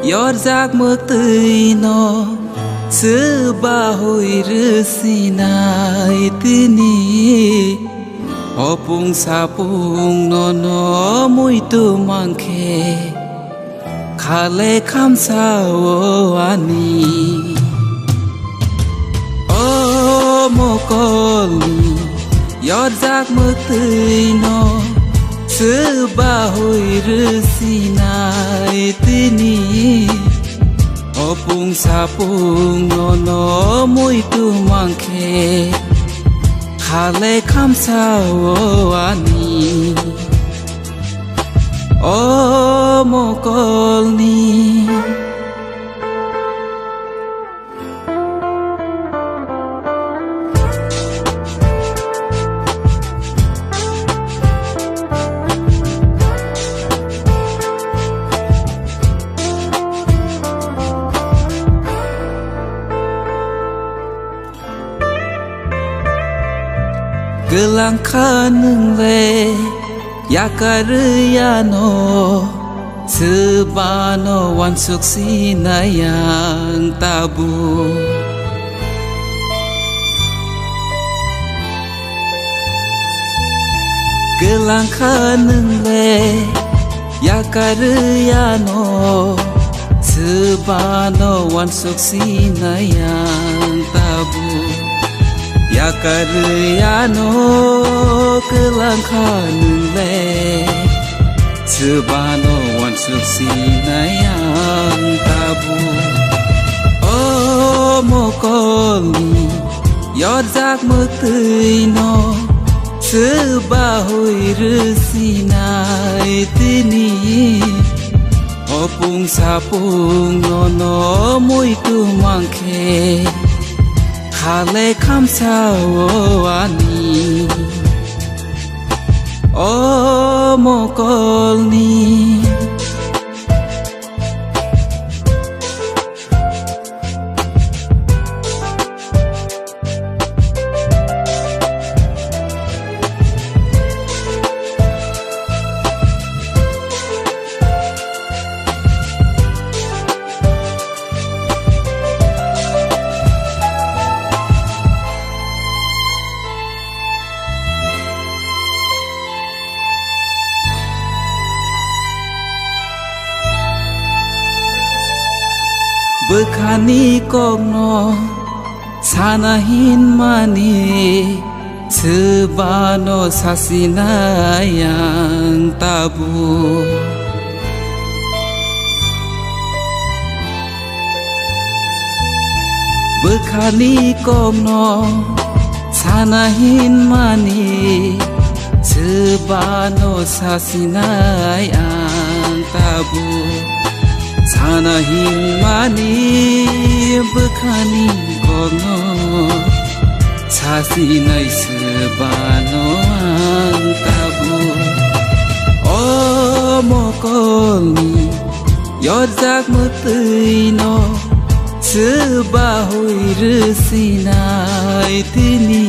Yor jak mơ tươi nó Sư ba hồi rư si nai tini Opung sapung no mui tu mangke Khale kham sao ani O mokoli Yor jak mơ tươi nó Sư ba hồi rư si nai tini Opung sapung no mui tu mangke Khale kham sao ani O mokolni Gelang kanung le yakaruyano sebano wan suksi na yang tabu Gelang kanung le yakaruyano sebano wan suksi na yang tabu Yakaruyano kelangkanung le Sebano wan suksi na yang tabu O mokoli Yor jak mơ tươi nó Seba hồi rư si nai tini Opung sapung no mui tu mangke Khale kham sao ani O mokolni Bekhani kogno sanahin mani Sebano sasina yang tabu Bekhani kogno sanahin mani Sebano sasina yang tabu Sanahin mani bekhani kono Sasinai sebano ang tabu O mokolni Yor jak mơ tươi no Seba hồi rư si nai tini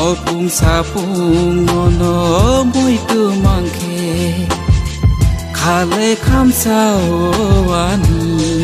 Opung sapung no mui tu mangke Khale kham sao ani